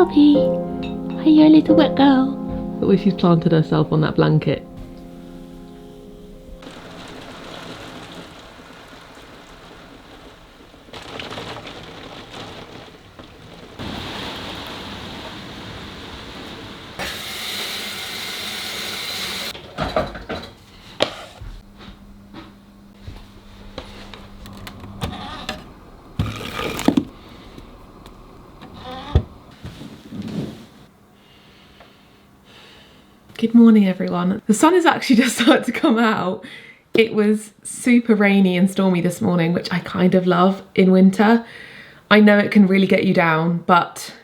Poppy, are you a little wet girl? Look where she's planted herself on that blanket. Good morning everyone. The sun is actually just started to come out. It was super rainy and stormy this morning, which I kind of love in winter. I know it can really get you down, but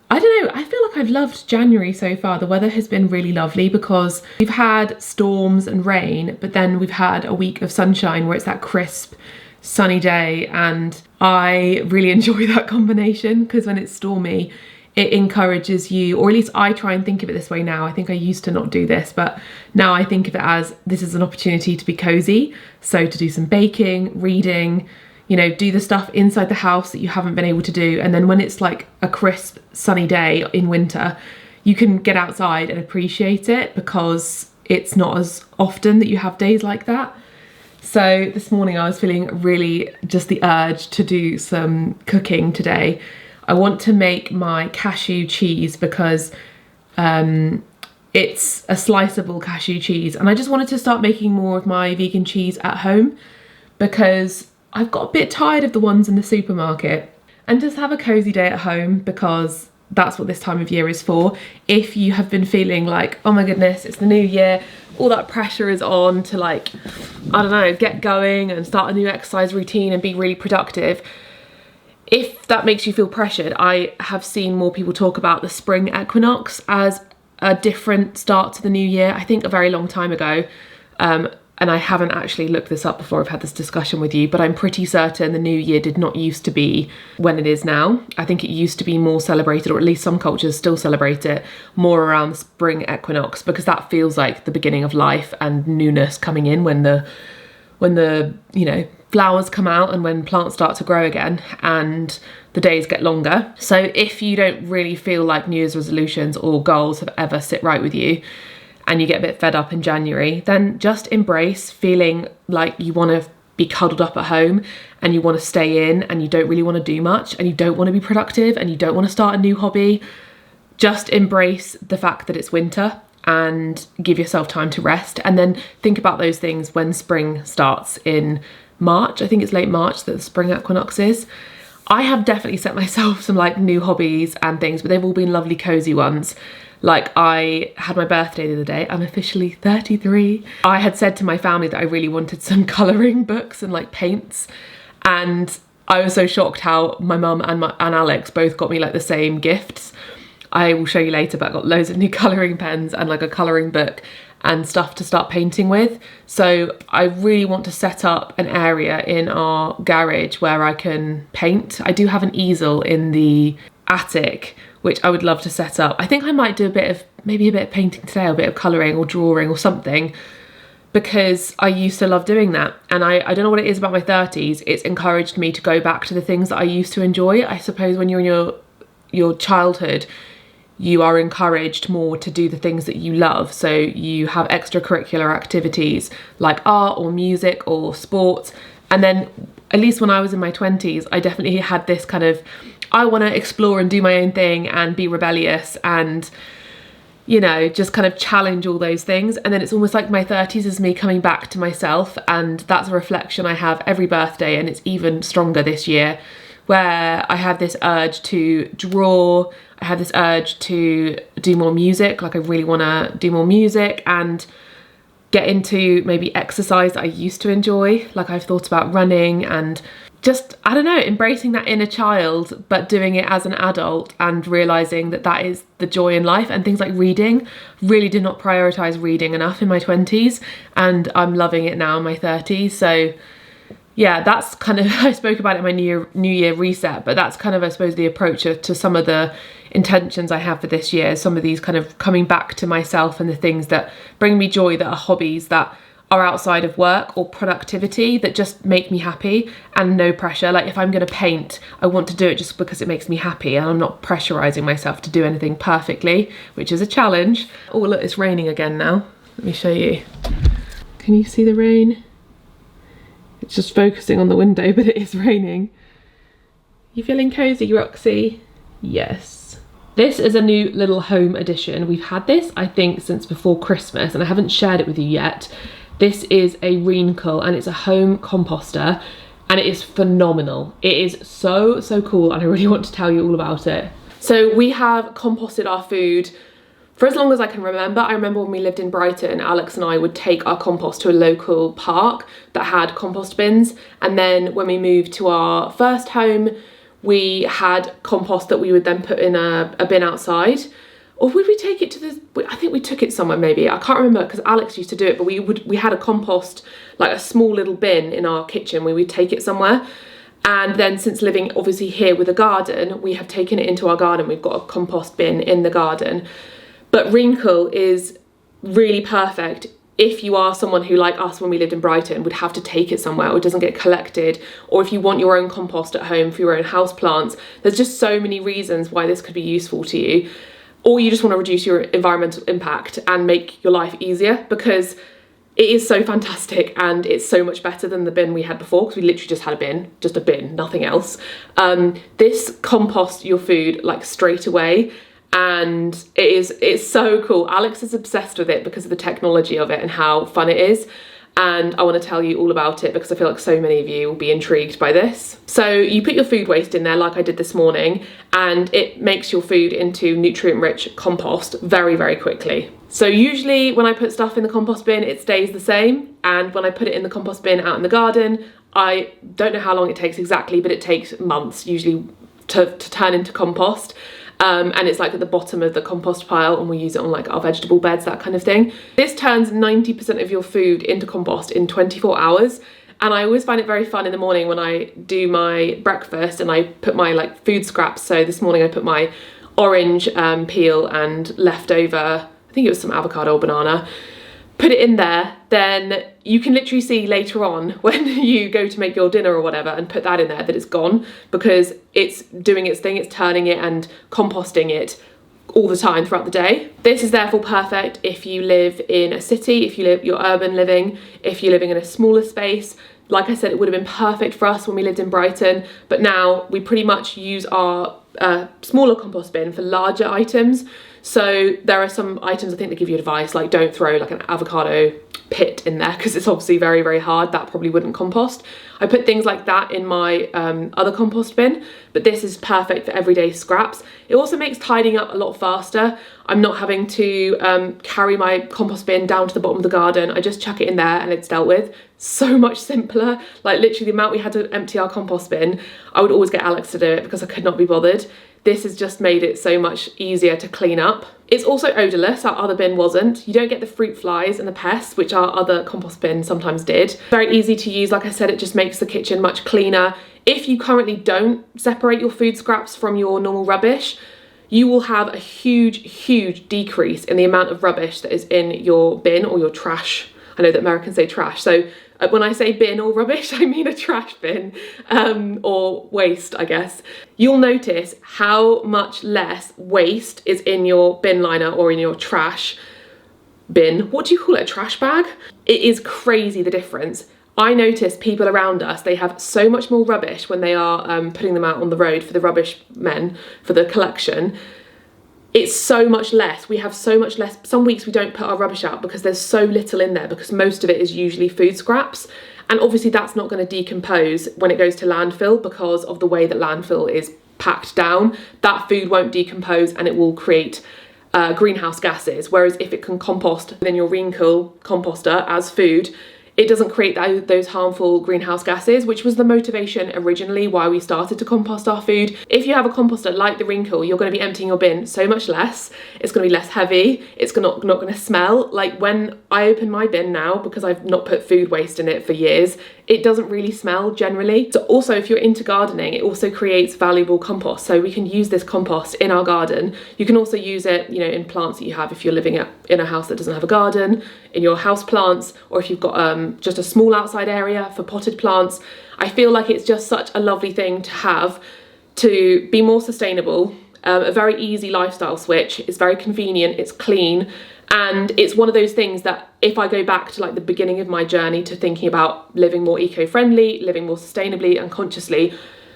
I don't know, I feel like I've loved January so far. The weather has been really lovely because we've had storms and rain, but then we've had a week of sunshine where it's that crisp, sunny day, and I really enjoy that combination because when it's stormy, it encourages you, or at least I try and think of it this way now. I think I used to not do this, but now I think of it as this is an opportunity to be cozy. So to do some baking, reading, you know, do the stuff inside the house that you haven't been able to do. And then when it's like a crisp, sunny day in winter, you can get outside and appreciate it because it's not as often that you have days like that. So this morning I was feeling really just the urge to do some cooking today. I want to make my cashew cheese because it's a sliceable cashew cheese, and I just wanted to start making more of my vegan cheese at home because I've got a bit tired of the ones in the supermarket, and just have a cozy day at home because that's what this time of year is for. If you have been feeling like, oh my goodness, it's the new year, all that pressure is on to, like, I don't know, get going and start a new exercise routine and be really productive. If that makes you feel pressured, I have seen more people talk about the spring equinox as a different start to the new year. I think a very long time ago, and I haven't actually looked this up before I've had this discussion with you, but I'm pretty certain the new year did not used to be when it is now. I think it used to be more celebrated, or at least some cultures still celebrate it more around the spring equinox because that feels like the beginning of life and newness coming in when the you know, flowers come out and when plants start to grow again and the days get longer. So if you don't really feel like New Year's resolutions or goals have ever sit right with you and you get a bit fed up in January, then just embrace feeling like you want to be cuddled up at home and you want to stay in and you don't really want to do much and you don't want to be productive and you don't want to start a new hobby. Just embrace the fact that it's winter and give yourself time to rest, and then think about those things when spring starts in March. I think it's late March that the spring equinox is. I have definitely set myself some like new hobbies and things, but they've all been lovely cozy ones. Like I had my birthday the other day. I'm officially 33. I had said to my family that I really wanted some colouring books and like paints, and I was so shocked how my mum and Alex both got me like the same gifts. I will show you later, but I got loads of new colouring pens and like a colouring book and stuff to start painting with. So I really want to set up an area in our garage where I can paint. I do have an easel in the attic, which I would love to set up. I think I might do maybe a bit of painting today, or a bit of colouring or drawing or something, because I used to love doing that. And I don't know what it is about my 30s. It's encouraged me to go back to the things that I used to enjoy. I suppose when you're in your childhood, you are encouraged more to do the things that you love. So you have extracurricular activities like art or music or sports. And then at least when I was in my 20s, I definitely had this kind of, I want to explore and do my own thing and be rebellious and, you know, just kind of challenge all those things. And then it's almost like my 30s is me coming back to myself. And that's a reflection I have every birthday. And it's even stronger this year, where I have this urge to draw, I have this urge to do more music, like I really want to do more music and get into maybe exercise that I used to enjoy. Like I've thought about running and just, I don't know, embracing that inner child, but doing it as an adult and realising that that is the joy in life. And things like reading, really did not prioritise reading enough in my 20s, and I'm loving it now in my 30s. So yeah, that's kind of, I spoke about it in my New Year reset, but that's kind of, I suppose, the approach to some of the intentions I have for this year. Some of these kind of coming back to myself and the things that bring me joy, that are hobbies that are outside of work or productivity that just make me happy and no pressure. Like if I'm gonna paint, I want to do it just because it makes me happy and I'm not pressurizing myself to do anything perfectly, which is a challenge. Oh look, it's raining again now. Let me show you. Can you see the rain? It's just focusing on the window, but it is raining. You feeling cozy, Roxy? Yes. This is a new little home addition. We've had this, I think, since before Christmas, and I haven't shared it with you yet. This is a reencle, and it's a home composter, and it is phenomenal. It is so, so cool, and I really want to tell you all about it. So we have composted our food for as long as I can remember. I remember when we lived in Brighton, Alex and I would take our compost to a local park that had compost bins, and then when we moved to our first home, we had compost that we would then put in a bin outside. Or would we take it to the, I think we took it somewhere maybe, I can't remember because Alex used to do it, but we had a compost, like a small little bin in our kitchen where we'd take it somewhere. And then since living obviously here with a garden, we have taken it into our garden. We've got a compost bin in the garden. But reencle is really perfect if you are someone who, like us when we lived in Brighton, would have to take it somewhere or it doesn't get collected, or if you want your own compost at home for your own house plants. There's just so many reasons why this could be useful to you. Or you just want to reduce your environmental impact and make your life easier, because it is so fantastic and it's so much better than the bin we had before, because we literally just had a bin, nothing else. This composts your food like straight away, and it's so cool. Alex is obsessed with it because of the technology of it and how fun it is. And I want to tell you all about it because I feel like so many of you will be intrigued by this. So you put your food waste in there like I did this morning, and it makes your food into nutrient-rich compost very, very quickly. So usually when I put stuff in the compost bin, it stays the same. And when I put it in the compost bin out in the garden, I don't know how long it takes exactly, but it takes months usually to turn into compost. And it's like at the bottom of the compost pile, and we use it on like our vegetable beds, that kind of thing. This turns 90% of your food into compost in 24 hours. And I always find it very fun in the morning when I do my breakfast and I put my like food scraps. So this morning I put my orange peel and leftover, I think it was some avocado or banana, put it in there. Then you can literally see later on when you go to make your dinner or whatever and put that in there that it's gone, because it's doing its thing, it's turning it and composting it all the time throughout the day. This is therefore perfect if you live in a city, if you're urban living, if you're living in a smaller space. Like I said, it would have been perfect for us when we lived in Brighton, but now we pretty much use our smaller compost bin for larger items. So there are some items I think they give you advice, like don't throw like an avocado pit in there because it's obviously very, very hard. That probably wouldn't compost. I put things like that in my other compost bin, but this is perfect for everyday scraps. It also makes tidying up a lot faster. I'm not having to carry my compost bin down to the bottom of the garden. I just chuck it in there and it's dealt with. So much simpler. Like literally the amount we had to empty our compost bin, I would always get Alex to do it because I could not be bothered. This has just made it so much easier to clean up. It's also odourless, our other bin wasn't. You don't get the fruit flies and the pests, which our other compost bin sometimes did. Very easy to use, like I said, it just makes the kitchen much cleaner. If you currently don't separate your food scraps from your normal rubbish, you will have a huge, huge decrease in the amount of rubbish that is in your bin or your trash. I know that Americans say trash, so when I say bin or rubbish, I mean a trash bin or waste, I guess. You'll notice how much less waste is in your bin liner or in your trash bin. What do you call it, a trash bag? It is crazy the difference. I notice people around us, they have so much more rubbish when they are putting them out on the road for the rubbish men, for the collection. It's so much less. We have so much less. Some weeks we don't put our rubbish out because there's so little in there, because most of it is usually food scraps. And obviously that's not going to decompose when it goes to landfill because of the way that landfill is packed down. That food won't decompose and it will create greenhouse gases. Whereas if it can compost within your reencle composter as food, it doesn't create those harmful greenhouse gases, which was the motivation originally why we started to compost our food. If you have a composter like the reencle, you're going to be emptying your bin so much less. It's going to be less heavy. It's not going to smell. Like when I open my bin now, because I've not put food waste in it for years, it doesn't really smell generally. So also if you're into gardening, it also creates valuable compost. So we can use this compost in our garden. You can also use it, you know, in plants that you have if you're living in a house that doesn't have a garden. in your house plants, or if you've got just a small outside area for potted plants. I feel like it's just such a lovely thing to have to be more sustainable, a very easy lifestyle switch. It's very convenient, it's clean, and it's one of those things that if I go back to like the beginning of my journey to thinking about living more eco-friendly, living more sustainably and consciously,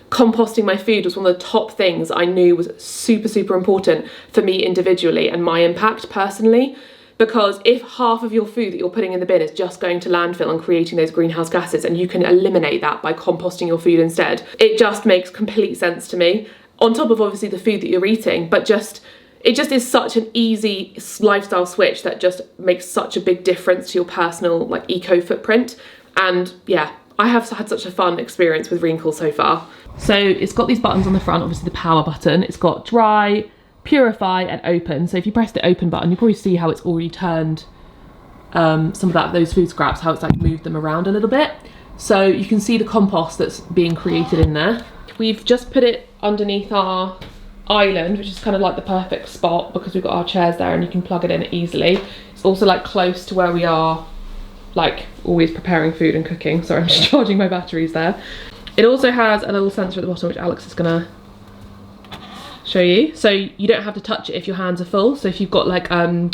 composting my food was one of the top things I knew was super, super important for me individually and my impact personally. Because if half of your food that you're putting in the bin is just going to landfill and creating those greenhouse gases, and you can eliminate that by composting your food instead, it just makes complete sense to me. On top of obviously the food that you're eating, but it just is such an easy lifestyle switch that just makes such a big difference to your personal like eco footprint. And yeah, I have had such a fun experience with reencle so far. So it's got these buttons on the front, obviously the power button. It's got dry, purify and open. So if you press the open button, you probably see how it's already turned some of those food scraps, how it's like moved them around a little bit. So you can see the compost that's being created in there. We've just put it underneath our island, which is kind of like the perfect spot because we've got our chairs there and you can plug it in easily. It's also like close to where we are, like always preparing food and cooking. Sorry, I'm just charging my batteries there. It also has a little sensor at the bottom, which Alex is gonna show you. So you don't have to touch it if your hands are full. So if you've got like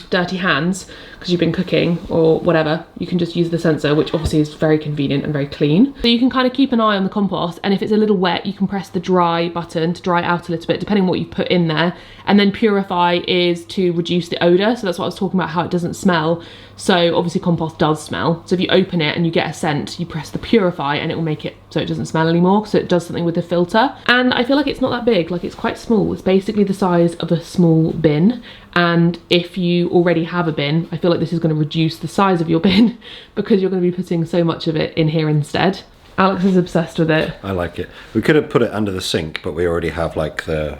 dirty hands because you've been cooking or whatever, you can just use the sensor, which obviously is very convenient and very clean. So you can kind of keep an eye on the compost, and if it's a little wet, you can press the dry button to dry it out a little bit, depending on what you put in there. And then purify is to reduce the odor. So that's what I was talking about, how it doesn't smell. So obviously compost does smell. So if you open it and you get a scent, you press the purify and it will make it so it doesn't smell anymore. So it does something with the filter. And I feel like it's not that big, like it's quite small. It's basically the size of a small bin. And if you already have a bin, I feel like this is going to reduce the size of your bin because you're going to be putting so much of it in here instead. Alex is obsessed with it. I like it. We could have put it under the sink, but we already have like the...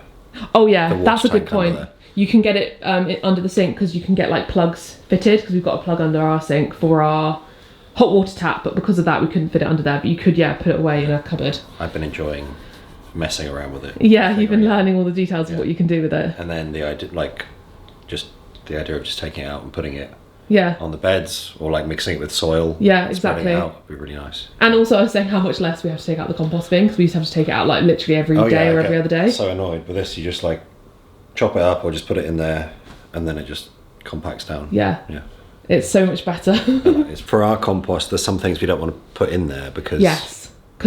Oh yeah, that's a good point. You can get it under the sink because you can get like plugs fitted, because we've got a plug under our sink for our hot water tap, but because of that we couldn't fit it under there. But you could, yeah, put it away in a cupboard. I've been enjoying messing around with it. Yeah, you've been learning all the details of what you can do with it. And then the idea, the idea of just taking it out and putting it on the beds, or like mixing it with soil. Yeah, exactly. It out would be really nice. And also I was saying how much less we have to take out the compost bin, because we used to have to take it out like literally every day or every other day. So annoyed with this. You just like chop it up or just put it in there and then it just compacts down. Yeah. It's so much better. It's for our compost, there's some things we don't want to put in there because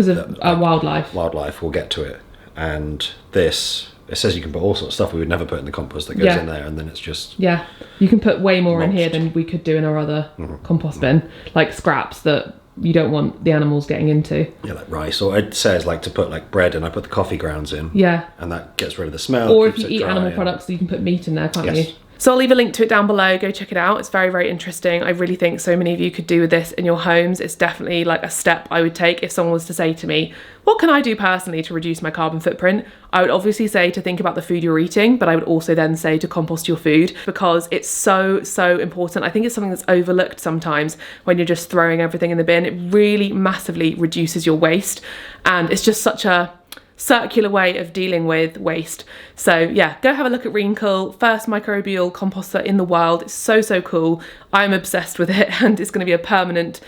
of wildlife. Wildlife will get to it. And this, it says you can put all sorts of stuff we would never put in the compost that goes in there, and then it's just... Yeah, you can put way more in here than we could do in our other compost bin, like scraps that you don't want the animals getting into. Yeah, like rice, or it says like to put like bread, and I put the coffee grounds in. Yeah. And that gets rid of the smell. Or if you eat animal products, you can put meat in there, can't you? So I'll leave a link to it down below, go check it out. It's very, very interesting. I really think so many of you could do with this in your homes. It's definitely like a step I would take if someone was to say to me, what can I do personally to reduce my carbon footprint? I would obviously say to think about the food you're eating, but I would also then say to compost your food, because it's so, so important. I think it's something that's overlooked sometimes when you're just throwing everything in the bin. It really massively reduces your waste, and it's just such a circular way of dealing with waste. So yeah, go have a look at reencle, first microbial composter in the world. It's so, so cool. I'm obsessed with it, and it's going to be a permanent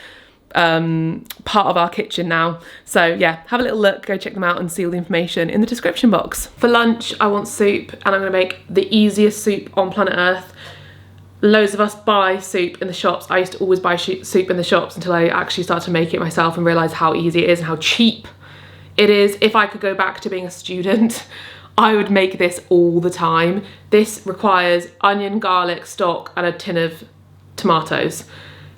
part of our kitchen now. So yeah, have a little look, go check them out and see all the information in the description box. For lunch I want soup, and I'm going to make the easiest soup on planet Earth. Loads of us buy soup in the shops. I used to always buy soup in the shops until I actually started to make it myself and realise how easy it is and how cheap it is. If I could go back to being a student, I would make this all the time. This requires onion, garlic, stock and a tin of tomatoes,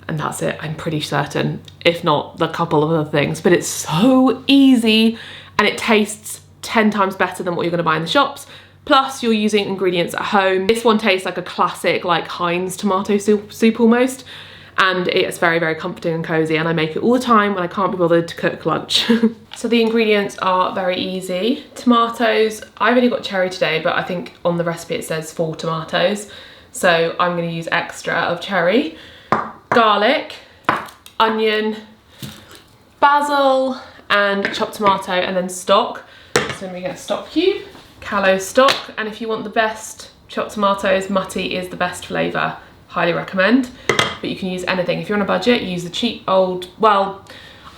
and that's it, I'm pretty certain, if not a couple of other things. But it's so easy and it tastes 10 times better than what you're going to buy in the shops. Plus you're using ingredients at home. This one tastes like a classic like Heinz tomato soup almost. And it's very, very comforting and cozy, and I make it all the time when I can't be bothered to cook lunch. So the ingredients are very easy. Tomatoes, I've only got cherry today, but I think on the recipe it says 4 tomatoes. So I'm going to use extra of cherry. Garlic, onion, basil, and chopped tomato, and then stock. So we get a stock cube, callow stock, and if you want the best chopped tomatoes, mutty is the best flavour. Highly recommend. but you can use anything. If you're on a budget, use the cheap old, well,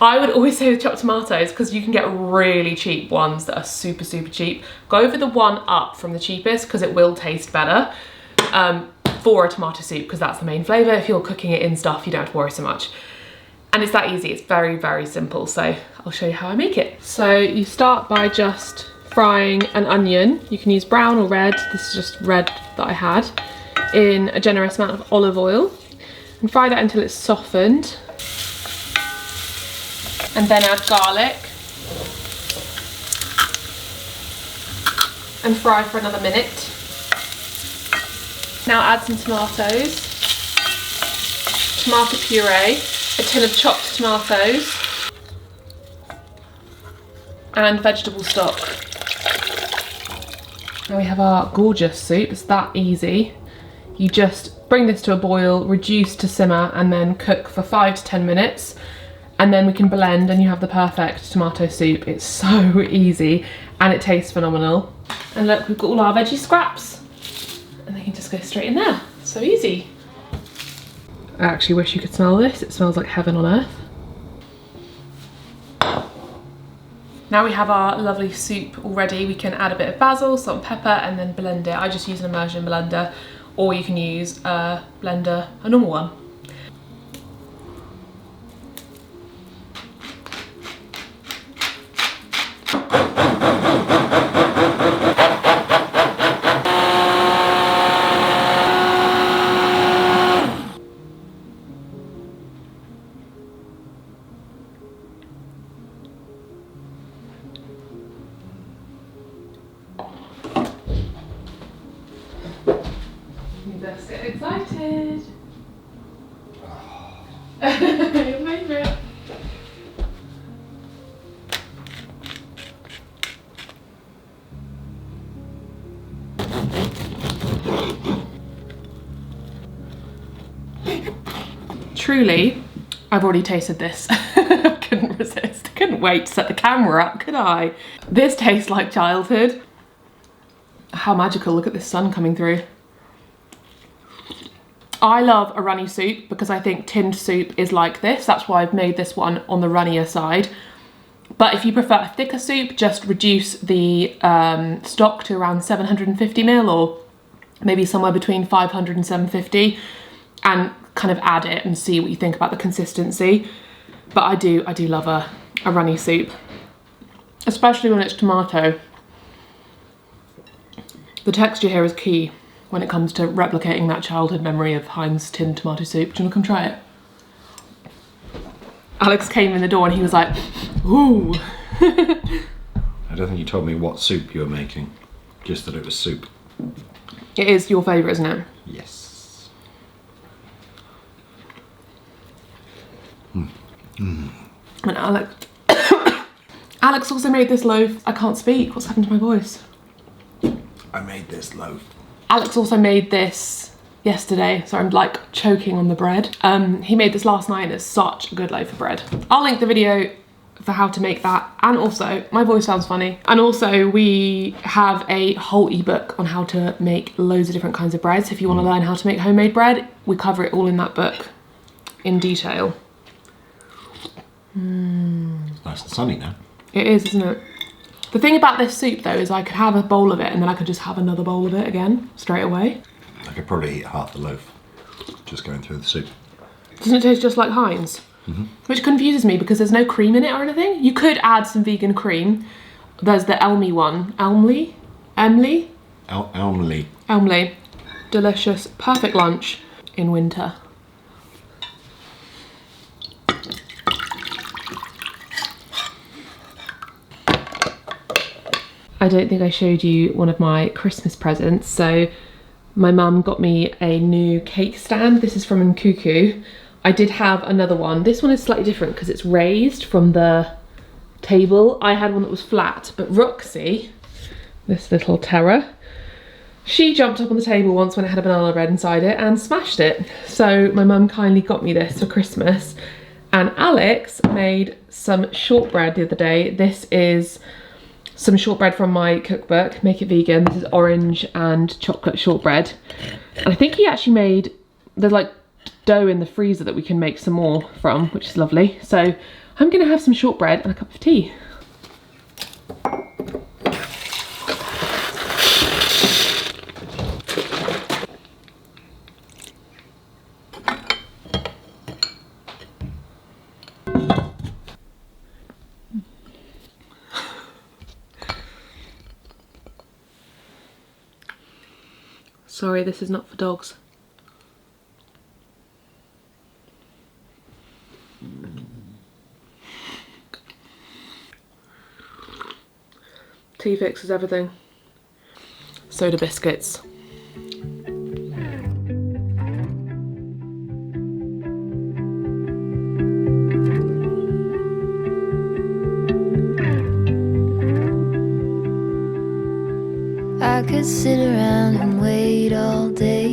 I would always say the chopped tomatoes, because you can get really cheap ones that are super, super cheap. Go for the one up from the cheapest, because it will taste better for a tomato soup, because that's the main flavour. If you're cooking it in stuff, you don't have to worry so much. And it's that easy, it's very, very simple. So I'll show you how I make it. So you start by just frying an onion. You can use brown or red. This is just red that I had, in a generous amount of olive oil. And fry that until it's softened. And then add garlic. And fry for another minute. Now add some tomatoes. Tomato puree. A tin of chopped tomatoes. And vegetable stock. Now we have our gorgeous soup. It's that easy. You just bring this to a boil, reduce to simmer, and then cook for 5 to 10 minutes. And then we can blend and you have the perfect tomato soup. It's so easy and it tastes phenomenal. And look, we've got all our veggie scraps and they can just go straight in there. So easy. I actually wish you could smell this. It smells like heaven on earth. Now we have our lovely soup already. We can add a bit of basil, salt and pepper, and then blend it. I just use an immersion blender, or you can use a blender, a normal one. Let's get excited. Your favourite. Truly, I've already tasted this. I couldn't resist. I couldn't wait to set the camera up, could I? This tastes like childhood. How magical, look at this sun coming through. I love a runny soup because I think tinned soup is like this. That's why I've made this one on the runnier side. But if you prefer a thicker soup, just reduce the stock to around 750 ml, or maybe somewhere between 500 and 750, and kind of add it and see what you think about the consistency. But I do love a runny soup, especially when it's tomato. The texture here is key when it comes to replicating that childhood memory of Heinz tinned tomato soup. Do you want to come try it? Alex came in the door and he was like, ooh. I don't think you told me what soup you were making, just that it was soup. It is your favourite, isn't it? Yes. Mm. And Alex also made this loaf. I can't speak, what's happened to my voice? I made this loaf. Alex also made this yesterday, so I'm like choking on the bread. He made this last night and it's such a good loaf of bread. I'll link the video for how to make that, and also, my voice sounds funny. And also we have a whole ebook on how to make loads of different kinds of bread. So if you want to learn how to make homemade bread, we cover it all in that book in detail. It's nice and sunny now. It is, isn't it? The thing about this soup though is I could have a bowl of it and then I could just have another bowl of it again straight away. I could probably eat half the loaf just going through the soup. Doesn't it taste just like Heinz? Mm-hmm. Which confuses me because there's no cream in it or anything. You could add some vegan cream. There's the Elmy one. Elmley? Elmley. Delicious. Perfect lunch in winter. I don't think I showed you one of my Christmas presents. So my mum got me a new cake stand. This is from Nkuku. I did have another one. This one is slightly different because it's raised from the table. I had one that was flat, but Roxy, this little terror, she jumped up on the table once when it had a banana bread inside it and smashed it. So my mum kindly got me this for Christmas. And Alex made some shortbread the other day. This is some shortbread from my cookbook, Make It Vegan. This is orange and chocolate shortbread. And I think he actually made, there's like dough in the freezer that we can make some more from, which is lovely. So I'm gonna have some shortbread and a cup of tea. Sorry, this is not for dogs. Tea fixes everything. Soda biscuits. I could sit around and wait all day.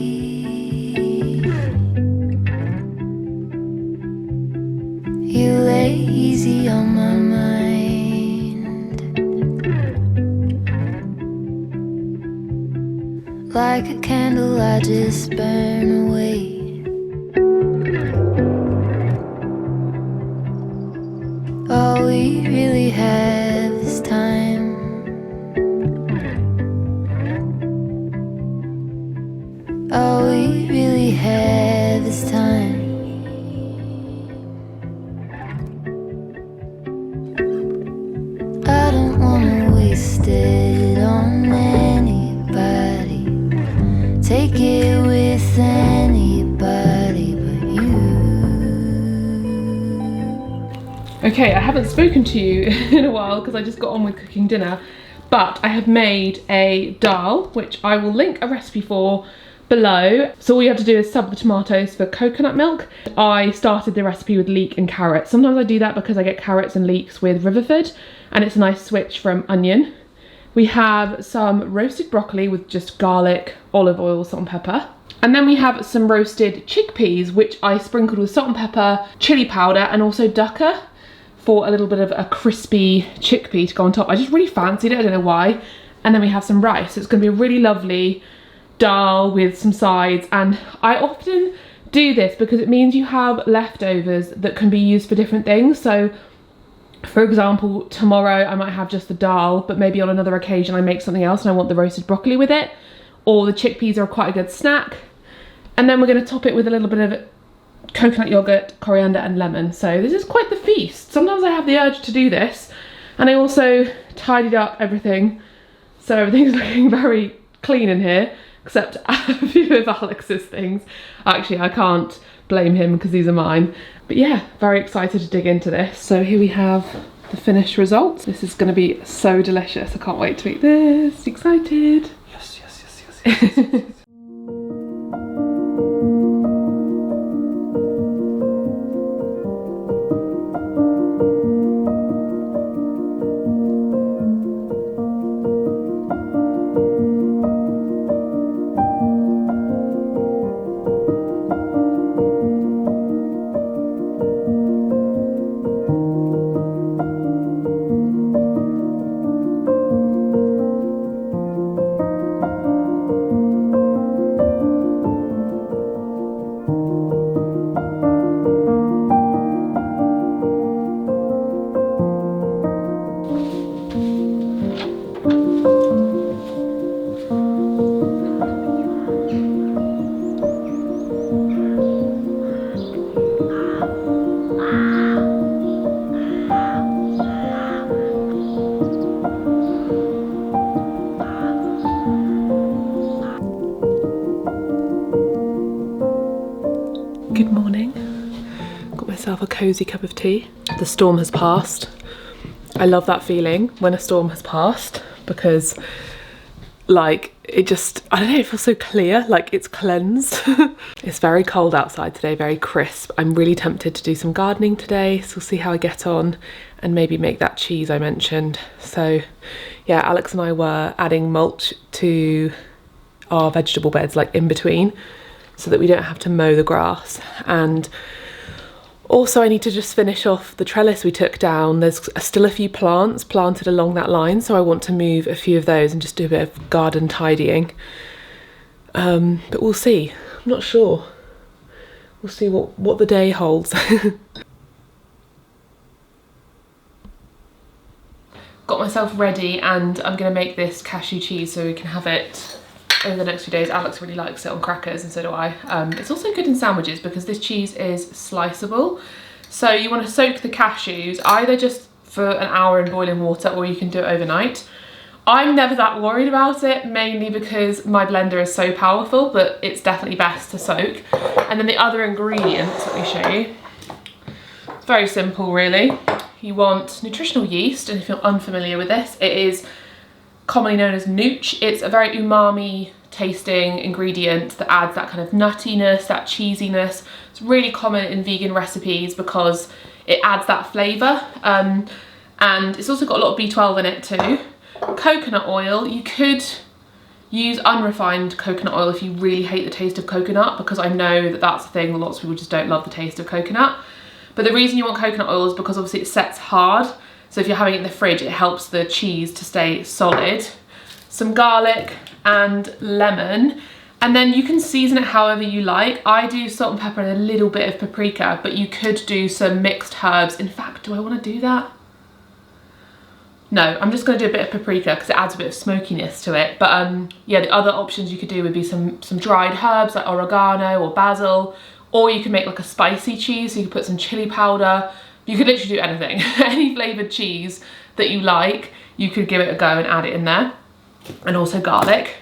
You lay easy on my mind, like a candle I just burn away. All we really have is time. All we really have is time. I don't wanna waste it on anybody. Take it with anybody but you. Okay, I haven't spoken to you in a while because I just got on with cooking dinner, but I have made a dal, which I will link a recipe for below. So all you have to do is sub the tomatoes for coconut milk. I started the recipe with leek and carrots. Sometimes I do that because I get carrots and leeks with Riverford and it's a nice switch from onion. We have some roasted broccoli with just garlic, olive oil, salt and pepper. And then we have some roasted chickpeas, which I sprinkled with salt and pepper, chili powder, and also dukkha for a little bit of a crispy chickpea to go on top. I just really fancied it, I don't know why. And then we have some rice. So it's gonna be a really lovely dal with some sides, and I often do this because it means you have leftovers that can be used for different things. So for example, tomorrow I might have just the dal, but maybe on another occasion I make something else and I want the roasted broccoli with it, or the chickpeas are quite a good snack. And then we're going to top it with a little bit of coconut yogurt, coriander and lemon. So this is quite the feast. Sometimes I have the urge to do this, and I also tidied up everything so everything's looking very clean in here, except a few of Alex's things. Actually, I can't blame him because these are mine. But yeah, very excited to dig into this. So here we have the finished results. This is going to be so delicious. I can't wait to eat this. Excited. Yes, yes, yes, yes, yes, yes. Good morning. Got myself a cosy cup of tea. The storm has passed. I love that feeling when a storm has passed because like it just, I don't know, it feels so clear, like it's cleansed. It's very cold outside today, very crisp. I'm really tempted to do some gardening today, so we'll see how I get on and maybe make that cheese I mentioned. So yeah, Alex and I were adding mulch to our vegetable beds like in between so that we don't have to mow the grass. And also I need to just finish off the trellis we took down. There's still a few plants planted along that line, so I want to move a few of those and just do a bit of garden tidying. But we'll see, I'm not sure. we'll see what the day holds. Got myself ready and I'm gonna make this cashew cheese so we can have it over the next few days. Alex really likes it on crackers and so do I. It's also good in sandwiches because this cheese is sliceable. So you want to soak the cashews either just for an hour in boiling water or you can do it overnight. I'm never that worried about it, mainly because my blender is so powerful, but it's definitely best to soak. And then the other ingredients, let me show you. It's very simple really. You want nutritional yeast, and if you're unfamiliar with this, it is commonly known as nooch. It's a very umami tasting ingredient that adds that kind of nuttiness, that cheesiness. It's really common in vegan recipes because it adds that flavour, and it's also got a lot of B12 in it too. Coconut oil, you could use unrefined coconut oil if you really hate the taste of coconut, because I know that that's a thing, lots of people just don't love the taste of coconut. But the reason you want coconut oil is because obviously it sets hard, so if you're having it in the fridge it helps the cheese to stay solid. Some garlic and lemon, and then you can season it however you like. I do salt and pepper and a little bit of paprika, but you could do some mixed herbs. In fact, do I want to do that? No, I'm just going to do a bit of paprika because it adds a bit of smokiness to it. But yeah, the other options you could do would be some dried herbs like oregano or basil, or you could make like a spicy cheese, so you could put some chili powder. You could literally do anything. Any flavoured cheese that you like, you could give it a go and add it in there. And also garlic.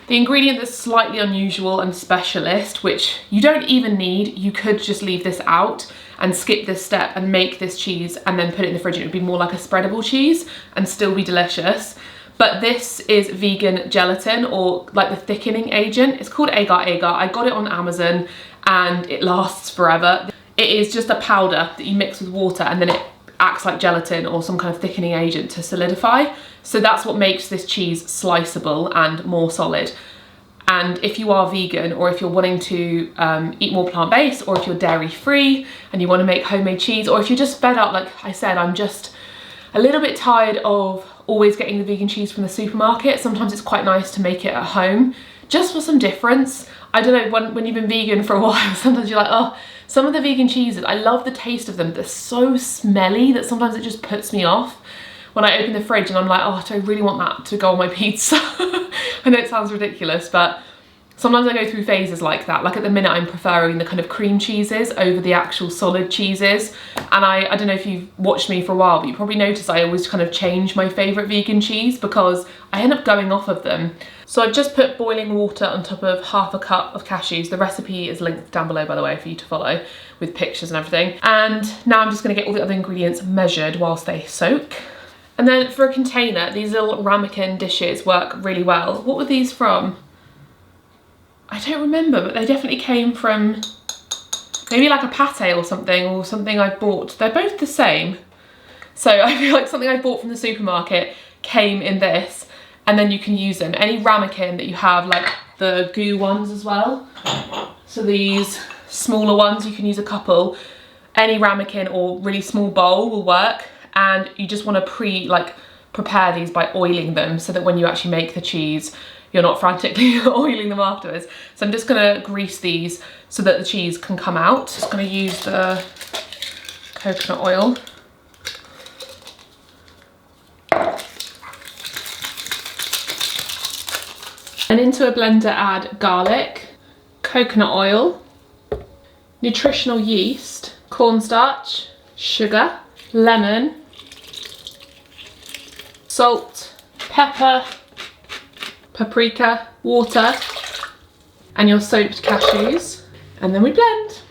The ingredient that's slightly unusual and specialist, which you don't even need, you could just leave this out and skip this step and make this cheese and then put it in the fridge. It would be more like a spreadable cheese and still be delicious. But this is vegan gelatin, or like the thickening agent. It's called agar agar. I got it on Amazon and it lasts forever. It is just a powder that you mix with water and then it acts like gelatin or some kind of thickening agent to solidify. So that's what makes this cheese sliceable and more solid. And if you are vegan, or if you're wanting to eat more plant-based, or if you're dairy-free and you want to make homemade cheese, or if you're just fed up, like I said, I'm just a little bit tired of always getting the vegan cheese from the supermarket. Sometimes it's quite nice to make it at home, just for some difference. I don't know, when you've been vegan for a while, sometimes you're like, oh, some of the vegan cheeses, I love the taste of them, but they're so smelly that sometimes it just puts me off. When I open the fridge and I'm like, oh, do I really want that to go on my pizza? I know it sounds ridiculous, but sometimes I go through phases like that. Like at the minute, I'm preferring the kind of cream cheeses over the actual solid cheeses. And I don't know if you've watched me for a while, but you probably notice I always kind of change my favourite vegan cheese because I end up going off of them. So I've just put boiling water on top of half a cup of cashews. The recipe is linked down below, by the way, for you to follow with pictures and everything. And now I'm just gonna get all the other ingredients measured whilst they soak. And then for a container, these little ramekin dishes work really well. What were these from? I don't remember, but they definitely came from maybe like a pate or something I bought. They're both the same. So I feel like something I bought from the supermarket came in this, and then you can use them. Any ramekin that you have, like the goo ones as well. So these smaller ones, you can use a couple. Any ramekin or really small bowl will work. And you just want to prepare these by oiling them so that when you actually make the cheese, you're not frantically oiling them afterwards. So I'm just gonna grease these so that the cheese can come out. Just gonna use the coconut oil. And into a blender add garlic, coconut oil, nutritional yeast, cornstarch, sugar, lemon, salt, pepper, paprika, water, and your soaked cashews, and then we blend.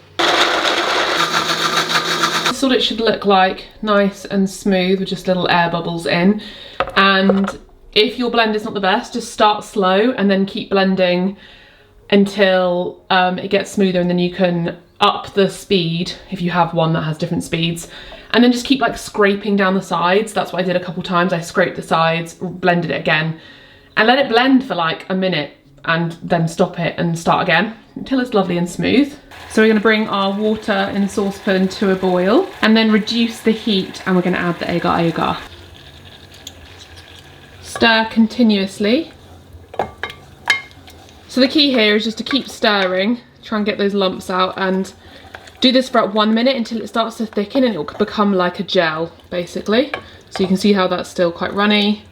This is what it should look like, nice and smooth with just little air bubbles in. And if your blend is not the best, just start slow and then keep blending until it gets smoother, and then you can up the speed if you have one that has different speeds. And then just keep like scraping down the sides. That's what I did a couple times. I scraped the sides, blended it again, and let it blend for like a minute, and then stop it and start again until it's lovely and smooth. So we're gonna bring our water in a saucepan to a boil and then reduce the heat, and we're gonna add the agar agar. Stir continuously. So the key here is just to keep stirring try and get those lumps out, and do this for about 1 minute until it starts to thicken and it will become like a gel, basically. So you can see how that's still quite runny.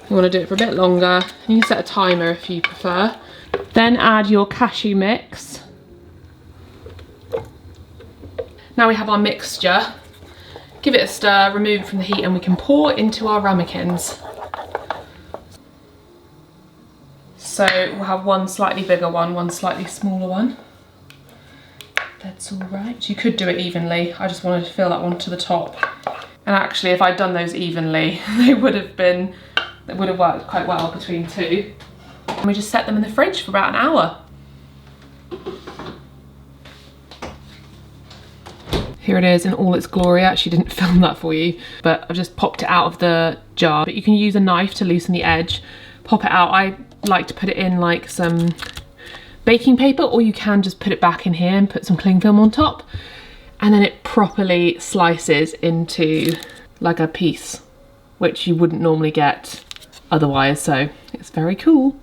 You want to do it for a bit longer. You can set a timer if you prefer. Then add your cashew mix. Now we have our mixture. Give it a stir, remove it from the heat, and we can pour into our ramekins. So we'll have one slightly bigger one slightly smaller one. That's all right. You could do it evenly. I just wanted to fill that one to the top. And actually, if I'd done those evenly, they would have worked quite well between two. And we just set them in the fridge for about an hour. Here it is in all its glory. I actually didn't film that for you, but I've just popped it out of the jar. But you can use a knife to loosen the edge. Pop it out. I like to put it in like some baking paper, or you can just put it back in here and put some cling film on top, and then it properly slices into like a piece, which you wouldn't normally get otherwise, so it's very cool.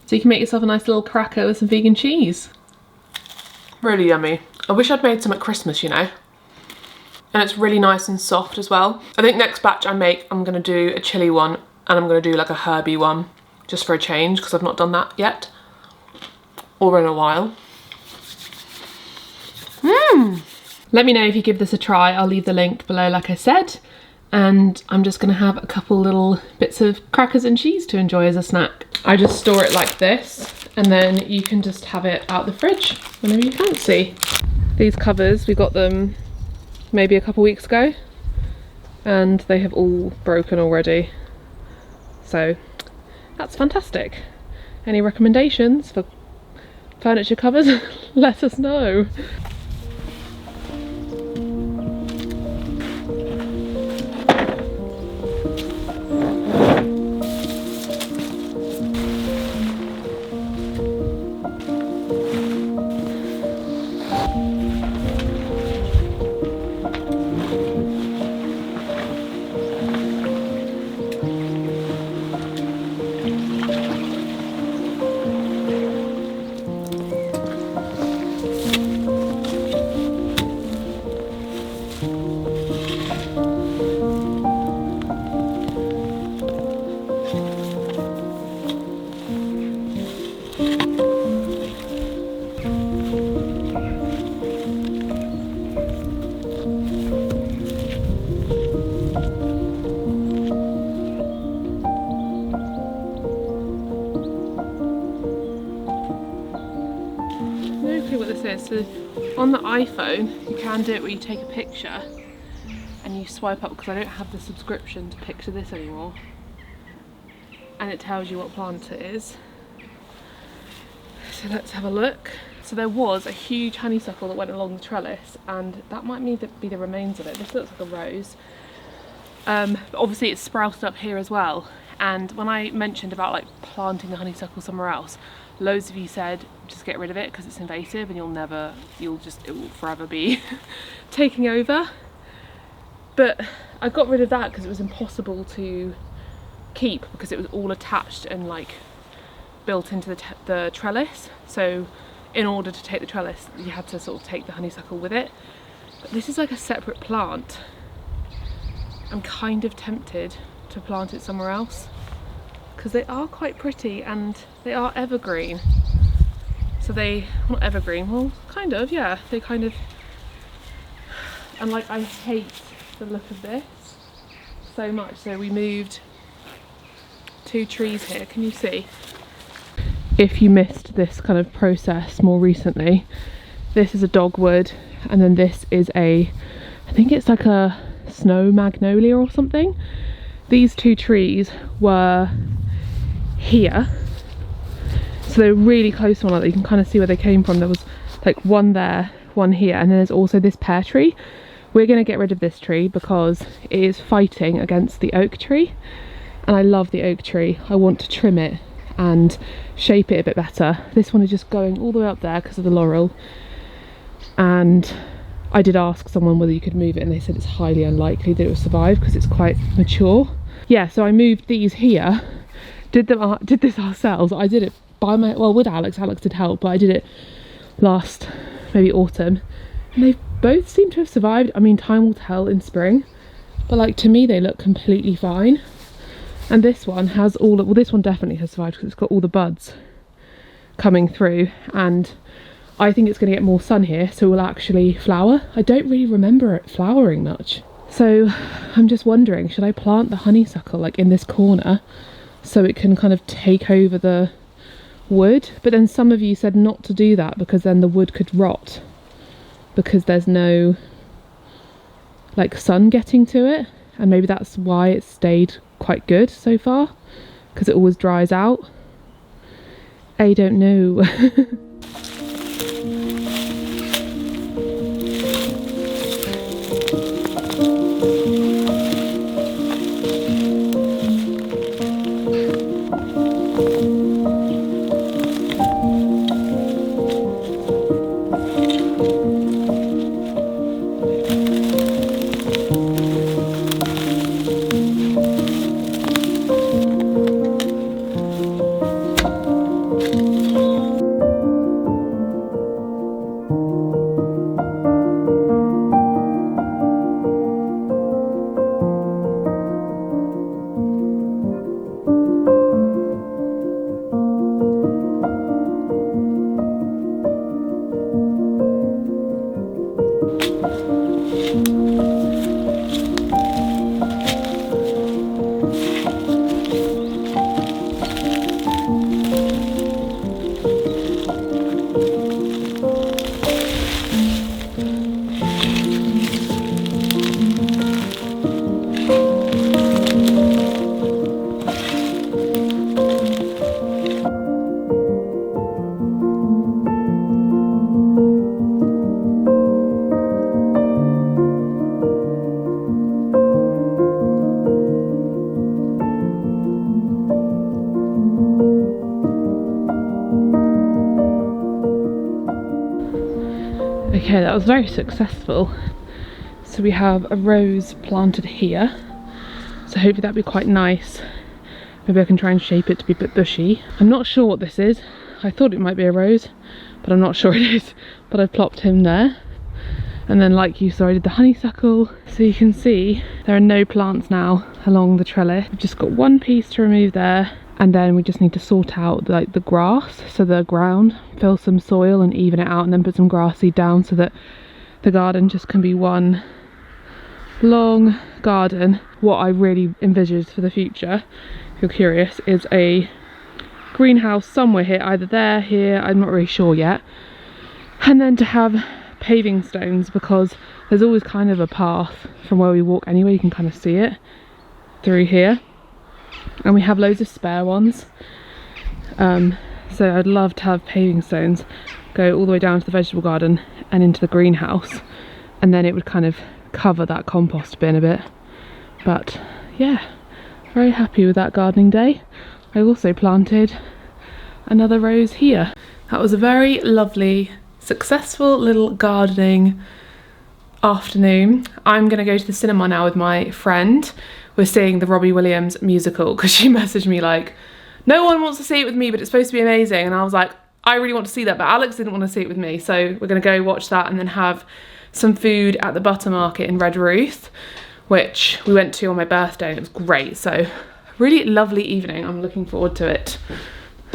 So you can make yourself a nice little cracker with some vegan cheese. Really yummy. I wish I'd made some at Christmas, you know. And it's really nice and soft as well. I think next batch I make, I'm gonna do a chili one, and I'm gonna do like a herby one, just for a change, because I've not done that yet, or in a while. Let me know if you give this a try. I'll leave the link below, like I said. And I'm just gonna have a couple little bits of crackers and cheese to enjoy as a snack. I just store it like this, and then you can just have it out the fridge whenever you fancy. These covers, we got them maybe a couple weeks ago, and they have all broken already. So that's fantastic. Any recommendations for furniture covers? Let us know. So on the iPhone, you can do it where you take a picture and you swipe up, because I don't have the subscription to picture this anymore, and it tells you what plant it is. So let's have a look. So there was a huge honeysuckle that went along the trellis, and that might be the remains of it. This looks like a rose. But obviously it's sprouted up here as well, and when I mentioned about like planting the honeysuckle somewhere else, loads of you said just get rid of it because it's invasive and it will forever be taking over. But I got rid of that because it was impossible to keep, because it was all attached and like built into the trellis. So in order to take the trellis, you had to sort of take the honeysuckle with it. But this is like a separate plant. I'm kind of tempted to plant it somewhere else, because they are quite pretty and they are evergreen. So not evergreen, well, kind of, yeah. They kind of, and like I hate the look of this so much. So we moved 2 trees here, can you see? If you missed this kind of process more recently, this is a dogwood, and then this is I think it's like a snow magnolia or something. These 2 trees were here, so they're really close to one another. You can kind of see where they came from. There was like one there, one here, and then there's also this pear tree. We're going to get rid of this tree because it is fighting against the oak tree, and I love the oak tree. I want to trim it and shape it a bit better. This one is just going all the way up there because of the laurel, and I did ask someone whether you could move it, and they said it's highly unlikely that it will survive because it's quite mature. Yeah, so I moved these here did this ourselves. I did it by with Alex did help, but I did it last maybe autumn, and they both seem to have survived. I mean, time will tell in spring, but like to me they look completely fine. And this one has all well, this one definitely has survived because it's got all the buds coming through, and I think it's going to get more sun here, so it will actually flower. I don't really remember it flowering much, so I'm just wondering, should I plant the honeysuckle like in this corner so it can kind of take over the wood? But then some of you said not to do that because then the wood could rot because there's no like sun getting to it, and maybe that's why it's stayed quite good so far, because it always dries out. I don't know. Okay, that was very successful. So we have a rose planted here, so hopefully that'll be quite nice. Maybe I can try and shape it to be a bit bushy. I'm not sure what this is. I thought it might be a rose, but I'm not sure it is. But I've plopped him there. And then like you saw, I did the honeysuckle. So you can see there are no plants now along the trellis. We've just got one piece to remove there, and then we just need to sort out like the grass, so the ground, fill some soil and even it out, and then put some grass seed down so that the garden just can be one long garden. What I really envisaged for the future, if you're curious, is a greenhouse somewhere here, either there, here, I'm not really sure yet. And then to have paving stones, because there's always kind of a path from where we walk anyway, you can kind of see it through here. And we have loads of spare ones, so I'd love to have paving stones go all the way down to the vegetable garden and into the greenhouse, and then it would kind of cover that compost bin a bit. But yeah, very happy with that gardening day. I also planted another rose here. That was a very lovely, successful little gardening afternoon. I'm gonna go to the cinema now with my friend. We're seeing the Robbie Williams musical, because she messaged me like, no one wants to see it with me, but it's supposed to be amazing. And I was like, I really want to see that, but Alex didn't want to see it with me. So we're gonna go watch that and then have some food at the Butter Market in Red Ruth, which we went to on my birthday and it was great. So really lovely evening. I'm looking forward to it.